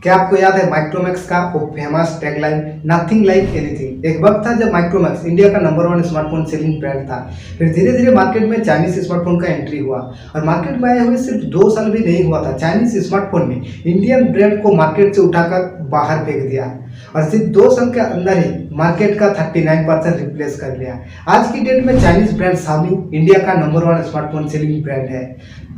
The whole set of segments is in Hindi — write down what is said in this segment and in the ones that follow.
क्या आपको याद है माइक्रोमैक्स का वो famous tagline nothing like anything? एक वक्त था जब माइक्रोमैक्स इंडिया का नंबर 1 स्मार्टफोन सेलिंग ब्रांड था। फिर धीरे धीरे मार्केट में चाइनीज स्मार्टफोन का एंट्री हुआ और मार्केट में आए हुए सिर्फ 2 साल भी नहीं हुआ था, चाइनीज स्मार्टफोन ने इंडियन ब्रांड को मार्केट से उठाकर बाहर फेंक दिया और सिर्फ 2 साल के अंदर ही मार्केट का 39% रिप्लेस कर लिया। आज की डेट में चाइनीज ब्रांड Xiaomi इंडिया का नंबर 1 स्मार्टफोन सेलिंग ब्रांड है।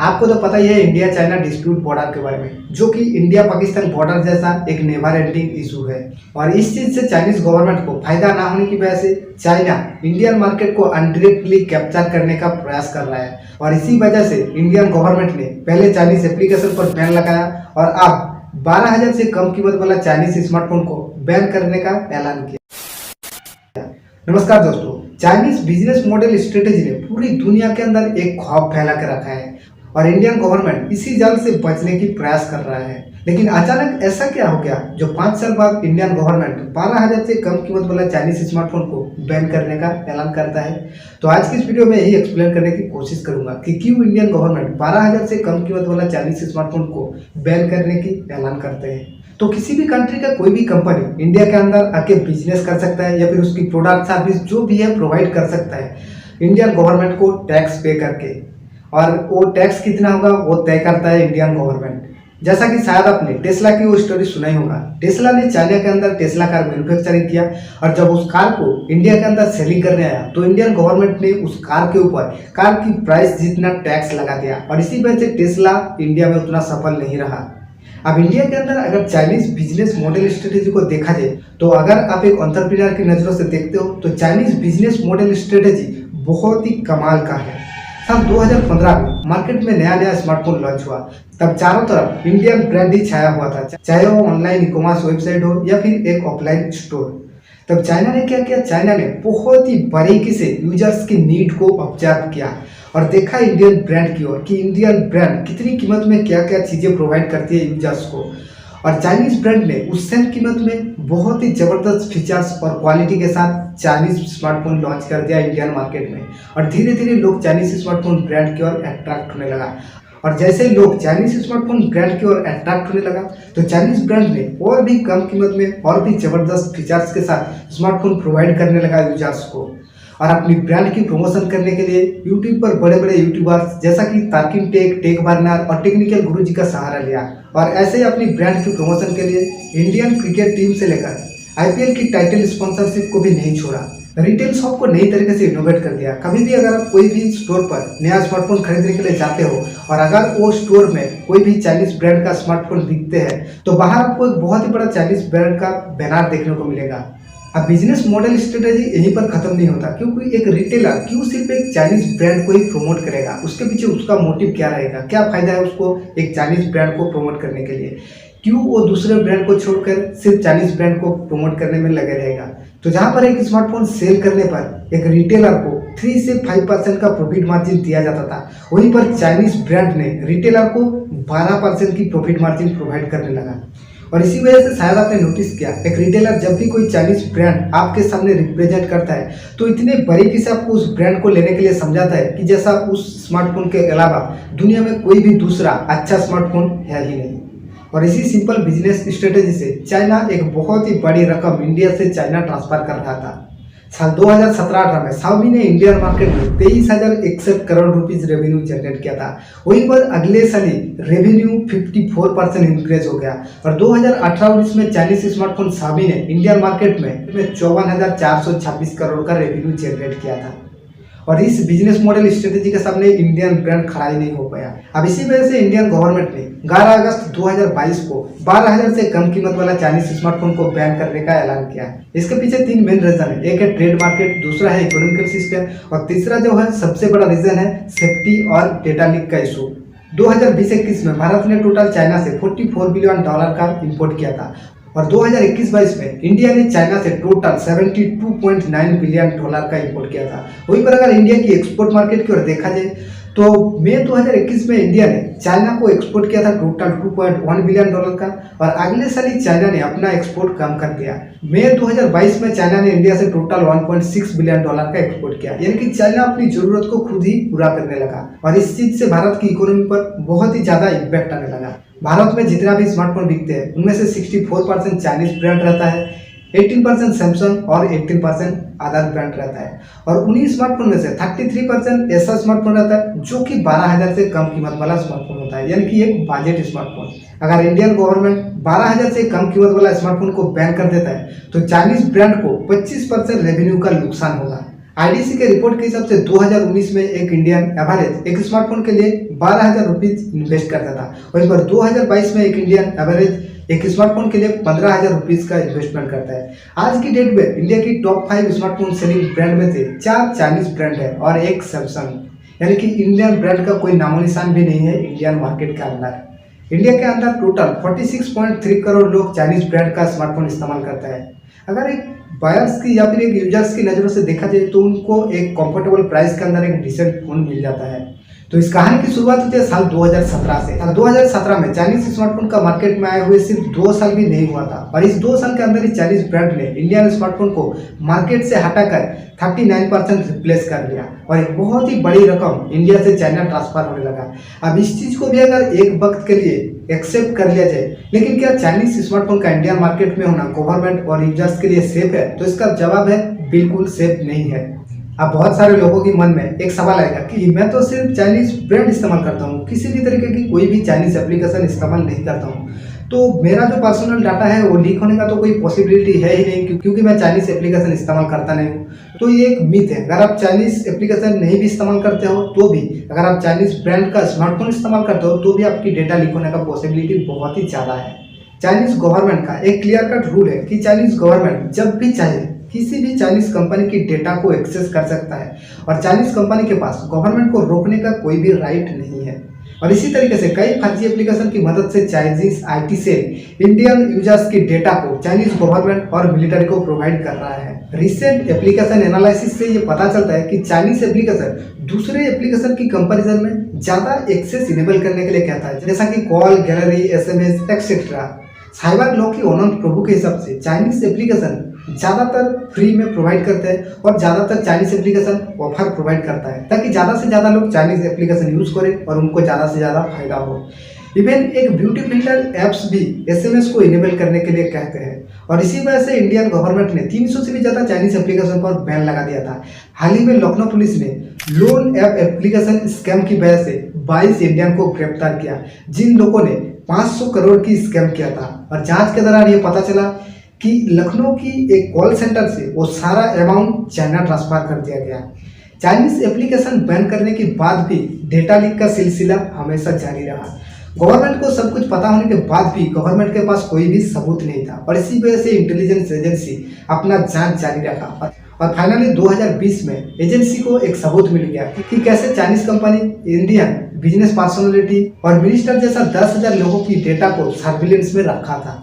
आपको तो पता ही है इंडिया चाइना डिस्प्यूट बॉर्डर के बारे में, जो कि इंडिया पाकिस्तान बॉर्डर जैसा एक नेवर एंडिंग इशू है और इस चीज से चाइनीज गवर्नमेंट को फायदा ना होने की वजह से चाइना इंडियन मार्केट को अनडायरेक्टली कैप्चर करने का प्रयास कर रहा है और इसी वजह से इंडियन गवर्नमेंट ने पहले चाइनीज एप्लीकेशन पर बैन लगाया और अब 12,000 से कम कीमत वाला चाइनीज स्मार्टफोन को बैन करने का ऐलान किया। नमस्कार दोस्तों, चाइनीज बिजनेस मॉडल स्ट्रेटेजी ने पूरी दुनिया के अंदर एक खौफ फैला के रखा है और इंडियन गवर्नमेंट इसी जाल से बचने की प्रयास कर रहा है। लेकिन अचानक ऐसा क्या हो गया जो 5 साल बाद इंडियन गवर्नमेंट 12,000 से कम कीमत वाला चाइनीज स्मार्टफोन को बैन करने का ऐलान करता है? तो आज की इस वीडियो में यही एक्सप्लेन करने की कोशिश करूंगा कि क्यों इंडियन गवर्नमेंट 12,000 से कम कीमत वाला चाइनीज स्मार्टफोन को बैन करने की ऐलान करते हैं। तो किसी भी कंट्री का कोई भी कंपनी इंडिया के अंदर आके बिजनेस कर सकता है या फिर उसकी प्रोडक्ट सर्विस जो भी है प्रोवाइड कर सकता है इंडियन गवर्नमेंट को टैक्स पे करके, और वो टैक्स कितना होगा वो तय करता है इंडियन गवर्नमेंट। जैसा कि शायद आपने टेस्ला की वो स्टोरी सुना ही होगा। टेस्ला ने चाइना के अंदर टेस्ला कार मैन्युफैक्चरिंग किया और जब उस कार को इंडिया के अंदर सेलिंग करने आया तो इंडियन गवर्नमेंट ने उस कार के ऊपर कार की प्राइस जितना टैक्स लगा दिया और इसी वजह से टेस्ला इंडिया में उतना सफल नहीं रहा। अब इंडिया के अंदर अगर चाइनीज बिजनेस मॉडल स्ट्रेटेजी को देखा जाए तो अगर आप एक एंटरप्रेन्योर की नज़रों से देखते हो तो चाइनीज बिजनेस मॉडल स्ट्रेटेजी बहुत ही कमाल का है। साल 2015 में मार्केट में नया स्मार्टफोन लॉन्च हुआ, तब चारों तरफ इंडियन ब्रांड ही छाया हुआ था, चाहे वो ऑनलाइन ई कॉमर्स वेबसाइट हो या फिर एक ऑफलाइन स्टोर। तब चाइना ने क्या किया? चाइना ने बहुत ही बारीकी से यूजर्स की नीड को ऑब्जर्व किया और देखा इंडियन ब्रांड की ओर कि इंडियन ब्रांड कितनी कीमत में क्या क्या चीज़ें प्रोवाइड करती है यूजर्स को। और चाइनीज ब्रांड ने उस सेम कीमत में बहुत ही ज़बरदस्त फीचर्स और क्वालिटी के साथ चाइनीज स्मार्टफोन लॉन्च कर दिया इंडियन मार्केट में और धीरे धीरे लोग चाइनीज स्मार्टफोन ब्रांड की ओर अट्रैक्ट होने लगा। और जैसे लोग चाइनीज स्मार्टफोन ब्रांड की ओर अट्रैक्ट होने लगा तो चाइनीज ब्रांड ने और भी कम कीमत में और भी ज़बरदस्त फीचर्स के साथ स्मार्टफोन प्रोवाइड करने लगा यूजर्स को। और अपनी ब्रांड की प्रमोशन करने के लिए यूट्यूब पर बड़े बड़े यूट्यूबर्स जैसा कि तार्किन टेक, टेक बर्नर और टेक्निकल गुरु जी का सहारा लिया और ऐसे ही अपनी ब्रांड की प्रमोशन के लिए इंडियन क्रिकेट टीम से लेकर IPL की टाइटल स्पॉन्सरशिप को भी नहीं छोड़ा। रिटेल शॉप को नई तरीके से इनोवेट कर दिया। कभी भी अगर आप कोई भी स्टोर पर नया स्मार्टफोन खरीदने के लिए जाते हो और अगर वो स्टोर में कोई भी चाइनीज ब्रांड का स्मार्टफोन बिकते हैं तो बाहर आपको एक बहुत ही बड़ा चाइनीज ब्रांड का बैनर देखने को मिलेगा। अब बिजनेस मॉडल स्ट्रेटेजी यहीं पर खत्म नहीं होता, क्योंकि एक रिटेलर क्यों सिर्फ एक चाइनीज ब्रांड को ही प्रमोट करेगा? उसके पीछे उसका मोटिव क्या रहेगा? क्या फायदा है उसको एक चाइनीज ब्रांड को प्रमोट करने के लिए? क्यों वो दूसरे ब्रांड को छोड़कर सिर्फ चाइनीज ब्रांड को प्रमोट करने में लगे रहेगा? तो जहां पर एक स्मार्टफोन सेल करने पर एक रिटेलर को 3 से 5% का प्रॉफिट मार्जिन दिया जाता था, वहीं पर चाइनीज ब्रांड ने रिटेलर को 12% की प्रॉफिट मार्जिन प्रोवाइड करने लगा। और इसी वजह से शायद आपने नोटिस किया एक रिटेलर जब भी कोई चाइनीज ब्रांड आपके सामने रिप्रेजेंट करता है तो इतने बारीकी से आपको उस ब्रांड को लेने के लिए समझाता है कि जैसा उस स्मार्टफोन के अलावा दुनिया में कोई भी दूसरा अच्छा स्मार्टफोन है ही नहीं। और इसी सिंपल बिजनेस स्ट्रेटेजी से चाइना एक बहुत ही बड़ी रकम इंडिया से चाइना ट्रांसफर कर रहा था। साल 2017-18 में Xiaomi ने इंडियन मार्केट में 23,061 करोड़ रुपीस रेवेन्यू जनरेट किया था। वहीं पर अगले साल ही रेवेन्यू 54% इंक्रीज हो गया और 2018-19 में चाइनीज स्मार्टफोन Xiaomi ने इंडियन मार्केट में 54,426 करोड़ का रेवेन्यू जनरेट किया था। और इस बिजनेस मॉडल स्ट्रेटेजी के सामने इंडियन ब्रांड खड़ा ही नहीं हो पाया। अब इसी वजह से इंडियन गवर्नमेंट ने 11 अगस्त 2022 को 12,000 से कम कीमत वाला चाइनीज स्मार्टफोन को बैन करने का ऐलान किया है। इसके पीछे 3 मेन रीजन है। एक है ट्रेड मार्केट, दूसरा है इकोनॉमिकल सिस्टम और तीसरा जो है सबसे बड़ा रीजन है सेफ्टी और डेटा लीक का इशू। 2020-21 में भारत ने टोटल चाइना से $44 बिलियन का इंपोर्ट किया था और 2021-22 में इंडिया ने चाइना से टोटल $72.9 बिलियन का इंपोर्ट किया था। वहीं पर अगर इंडिया की एक्सपोर्ट मार्केट की ओर देखा जाए तो मई 2021 में इंडिया ने चाइना को एक्सपोर्ट किया था टोटल $2.1 बिलियन का और अगले साल ही चाइना ने अपना एक्सपोर्ट कम कर दिया। मई 2022 में चाइना ने इंडिया से टोटल $1.6 बिलियन का एक्सपोर्ट किया, यानी कि चाइना अपनी जरूरत को खुद ही पूरा करने लगा और इस चीज से भारत की इकोनॉमी पर बहुत ही ज्यादा इम्पैक्ट आने लगा। भारत में जितना भी स्मार्टफोन बिकते हैं उनमें से 64% चाइनीज ब्रांड रहता है, 18% सैमसंग और 18% अदर ब्रांड रहता है। और उन्हीं स्मार्टफोन में से 33% ऐसा स्मार्टफोन रहता है जो कि 12,000 से कम कीमत वाला स्मार्टफोन होता है, यानी कि एक बजट स्मार्टफोन। अगर इंडियन गवर्नमेंट 12,000 से कम कीमत वाला स्मार्टफोन को बैन कर देता है तो चाइनीज ब्रांड को 25% रेवेन्यू का नुकसान होगा। आईडीसी के रिपोर्ट के हिसाब से 2019 में एक इंडियन एवरेज एक स्मार्टफोन के लिए 12,000 रुपीज इन्वेस्ट करता था, वहीं पर 2022 में एक इंडियन एवरेज एक स्मार्टफोन के लिए 15,000 रुपीज का इन्वेस्टमेंट करता है। आज की डेट में इंडिया की टॉप 5 स्मार्टफोन सेलिंग ब्रांड में से 4 चाइनीज ब्रांड है और एक सैमसंग, यानी कि इंडियन ब्रांड का कोई नामो निशान भी नहीं है इंडियन मार्केट के अंदर। इंडिया के अंदर टोटल 46.3 करोड़ लोग चाइनीज ब्रांड का स्मार्टफोन इस्तेमाल करता है। अगर एक बायर्स की या फिर एक यूजर्स की नज़रों से देखा जाए तो उनको एक कंफर्टेबल प्राइस के अंदर एक डिसेंट फोन मिल जाता है। तो इस कहानी की शुरुआत होती है साल 2017 से। 2017 में चाइनीज स्मार्टफोन का मार्केट में आए हुए सिर्फ 2 साल भी नहीं हुआ था और इस 2 साल के अंदर ही चाइनीज ब्रांड ने इंडियन स्मार्टफोन को मार्केट से हटाकर 39% रिप्लेस कर लिया और एक बहुत ही बड़ी रकम इंडिया से चाइना ट्रांसफर होने लगा। अब इस चीज़ को भी अगर एक वक्त के लिए एक्सेप्ट कर लिया जाए, लेकिन क्या चाइनीज स्मार्टफोन का इंडियन मार्केट में होना गवर्नमेंट और यूजर्स के लिए सेफ है? तो इसका जवाब है बिल्कुल सेफ नहीं है। अब बहुत सारे लोगों के मन में एक सवाल आएगा कि मैं तो सिर्फ चाइनीज ब्रांड इस्तेमाल करता हूँ, किसी भी तरीके की कोई भी चाइनीज एप्लीकेशन इस्तेमाल नहीं करता हूँ, तो मेरा जो पर्सनल डाटा है वो लीक होने का तो कोई पॉसिबिलिटी है ही नहीं क्योंकि मैं चाइनीज एप्लीकेशन इस्तेमाल करता नहीं हूँ। तो ये एक मिथ है। अगर आप चाइनीज एप्लीकेशन नहीं भी इस्तेमाल करते हो तो भी, अगर आप चाइनीज ब्रांड का स्मार्टफोन इस्तेमाल करते हो तो भी आपकी डेटा लीक होने का पॉसिबिलिटी बहुत ही ज़्यादा है। चाइनीज गवर्नमेंट का एक क्लियर कट रूल है कि चाइनीज गवर्नमेंट जब भी चाहे किसी भी चाइनीज कंपनी की डेटा को एक्सेस कर सकता है और चाइनीज कंपनी के पास गवर्नमेंट को रोकने का कोई भी राइट नहीं है। और इसी तरीके से कई फर्जी एप्लीकेशन की मदद से Chinese IT cell Indian users की डेटा को चाइनीज गवर्नमेंट और मिलिट्री को प्रोवाइड कर रहा है। रिसेंट एप्लीकेशन एनालिसिस से ये पता चलता है कि चाइनीज एप्लीकेशन दूसरे एप्लीकेशन की कंपैरिजन में ज़्यादा एक्सेस इनेबल करने के लिए कहता है, जैसा कि call, gallery, SMS etcetera. Cyber law की अनंत प्रभु के हिसाब से चाइनीज एप्लीकेशन ज़्यादातर फ्री में प्रोवाइड करते हैं और ज़्यादातर चाइनीज एप्लीकेशन ऑफर प्रोवाइड करता है ताकि ज़्यादा से ज़्यादा लोग चाइनीज एप्लीकेशन यूज़ करें और उनको ज़्यादा से ज़्यादा फायदा हो। इवन एक ब्यूटी फिल्टर ऐप्स भी एसएमएस को इनेबल करने के लिए कहते हैं और इसी वजह से इंडियन गवर्नमेंट ने 300 से भी ज़्यादा चाइनीज एप्लीकेशन पर बैन लगा दिया था। हाल ही में लखनऊ पुलिस ने लोन ऐप एप्लीकेशन स्कैम की वजह से 22 इंडियन को गिरफ्तार किया, जिन लोगों ने 500 करोड़ की स्कैम किया था। और जांच के दौरान ये पता चला कि लखनऊ की एक कॉल सेंटर से वो सारा अमाउंट चाइना ट्रांसफर कर दिया गया। चाइनीज एप्लीकेशन बैन करने के बाद भी डेटा लीक का सिलसिला हमेशा जारी रहा। गवर्नमेंट को सब कुछ पता होने के बाद भी गवर्नमेंट के पास कोई भी सबूत नहीं था और इसी वजह से इंटेलिजेंस एजेंसी अपना जांच जारी रखा और फाइनली 2020 में एजेंसी को एक सबूत मिल गया कि कैसे Chinese company Indian business personality और मिनिस्टर जैसा 10,000 लोगों की डेटा को सर्विलेंस में रखा था।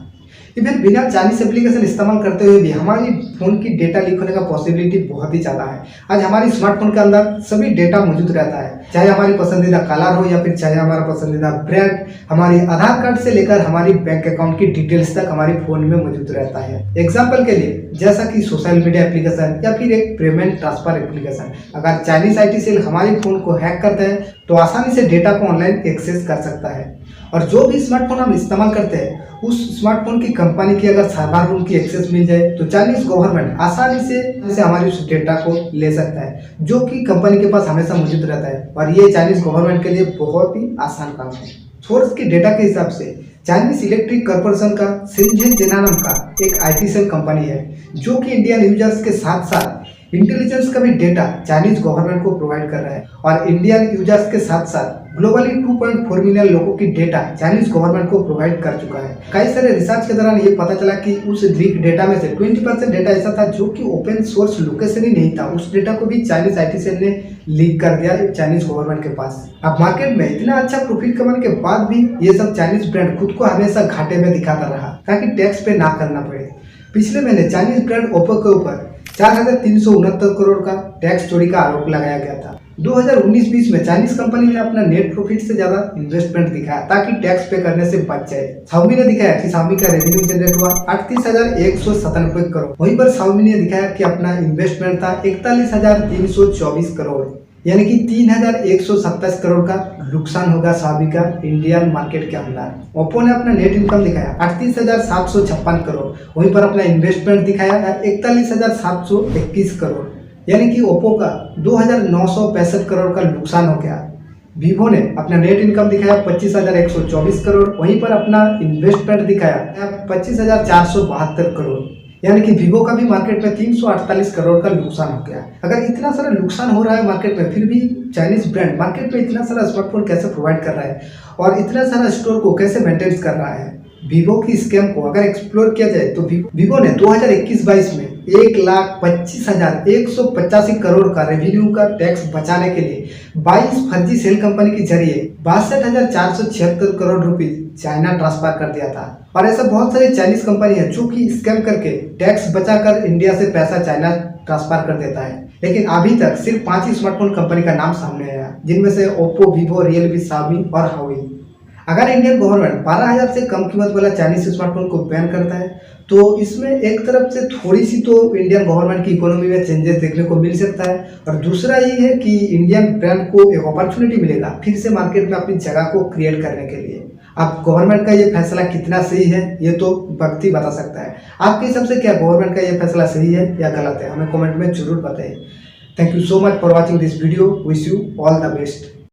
इवन बिना चाइनीज एप्लीकेशन इस्तेमाल करते हुए भी हमारी फ़ोन की डेटा लीक होने का पॉसिबिलिटी बहुत ही ज़्यादा है। आज हमारी स्मार्टफोन के अंदर सभी डेटा मौजूद रहता है, चाहे हमारी पसंदीदा कलर हो या फिर चाहे हमारा पसंदीदा ब्रांड, हमारी आधार कार्ड से लेकर हमारी बैंक अकाउंट की डिटेल्स तक हमारी फ़ोन में मौजूद रहता है। एग्जाम्पल के लिए जैसा कि सोशल मीडिया एप्लीकेशन या फिर एक पेमेंट ट्रांसफर एप्लीकेशन, अगर चाइनीज आईटी सेल हमारी फ़ोन को हैक करते हैं तो आसानी से डेटा को ऑनलाइन एक्सेस कर सकता है। और जो भी स्मार्टफोन हम इस्तेमाल करते हैं उस स्मार्टफोन की कंपनी की अगर सर्वर रूम की एक्सेस मिल जाए तो चाइनीज गवर्नमेंट आसानी से हमारी उस डेटा को ले सकता है, जो कि कंपनी के पास हमेशा मौजूद रहता है और ये चाइनीज गवर्नमेंट के लिए बहुत ही आसान काम है। सोर्स के डेटा के हिसाब से चाइनीज इलेक्ट्रिक कॉर्पोरेशन का सिंजेन जेना नाम का एक आईटी सेल कंपनी है जो कि इंडियन यूजर्स के साथ साथ इंटेलिजेंस का भी डेटा चाइनीज गवर्नमेंट को प्रोवाइड कर रहा है और इंडियन यूजर्स के साथ साथ ग्लोबली 2.4 मिलियन लोगों की डेटा चाइनीज गवर्नमेंट को प्रोवाइड कर चुका है। कई सारे रिसर्च के दौरान ये पता चला कि उस लीक डेटा में से 20% डेटा ऐसा था जो कि ओपन सोर्स लोकेशन ही नहीं था। उस डेटा को भी चाइनीज आईटी सेल ने लीक कर दिया चाइनीज गवर्नमेंट के पास। अब मार्केट में इतना अच्छा प्रॉफिट कमाने के बाद भी ये सब चाइनीज ब्रांड खुद को हमेशा घाटे में दिखाता रहा ताकि टैक्स पे ना करना पड़े। पिछले महीने चाइनीज ब्रांड ओप्पो के ऊपर 4,369 करोड़ का टैक्स चोरी का आरोप लगाया गया था। 2019-20 में चाइनीज कंपनी ने अपना नेट प्रॉफिट से ज्यादा इन्वेस्टमेंट दिखाया ताकि टैक्स पे करने से बच जाए। Xiaomi ने दिखाया कि Xiaomi का रेवेन्यू जनरेट हुआ 38,197 करोड़। वहीं पर Xiaomi ने दिखाया कि अपना इन्वेस्टमेंट था 41,324 करोड़। यानी कि 3,127 करोड़ का नुकसान होगा सभी का इंडियन मार्केट के अंदर। ओप्पो ने अपना नेट इनकम दिखाया 38,756 करोड़, वहीं पर अपना इन्वेस्टमेंट दिखाया 41,721 करोड़, यानी कि ओप्पो का 2,965 करोड़ का नुकसान हो गया। वीवो ने अपना नेट इनकम दिखाया 25,124 करोड़, वहीं पर अपना इन्वेस्टमेंट दिखाया 25,472 करोड़, यानी कि वीवो का भी मार्केट में 348 करोड़ का नुकसान हो गया। अगर इतना सारा नुकसान हो रहा है मार्केट में, फिर भी चाइनीज ब्रांड मार्केट में इतना सारा स्मार्टफोन कैसे प्रोवाइड कर रहा है और इतना सारा स्टोर को कैसे मेंटेन कर रहा है। वीवो की स्कैम को अगर एक्सप्लोर किया जाए तो वीवो ने 2021-22 में 1,25,185 करोड़ का रेवेन्यू का टैक्स बचाने के लिए 22 फर्जी सेल कंपनी के जरिए 62,476 करोड़ रुपए चाइना ट्रांसफर कर दिया था। और ऐसा बहुत सारी चाइनीज कंपनी है जो कि स्कैम करके टैक्स बचाकर इंडिया से पैसा चाइना ट्रांसफर कर देता है। लेकिन अभी तक सिर्फ 5 ही स्मार्टफोन कंपनी का नाम सामने आया, जिनमें से ओप्पो, वीवो, रियलमी, शाओमी और हावी। अगर इंडियन गवर्नमेंट 12,000 से कम कीमत वाला चाइनीज स्मार्टफोन को बैन करता है तो इसमें एक तरफ से थोड़ी सी तो इंडियन गवर्नमेंट की इकोनॉमी में चेंजेस देखने को मिल सकता है, और दूसरा ये है कि इंडियन ब्रांड को एक अपॉर्चुनिटी मिलेगा फिर से मार्केट में अपनी जगह को क्रिएट करने के लिए। अब गवर्नमेंट का ये फैसला कितना सही है ये तो वक्त ही बता सकता है। आपके हिसाब से क्या गवर्नमेंट का ये फैसला सही है या गलत है, हमें कमेंट में जरूर बताइए। Thank you so much for watching this video. Wish you all the best.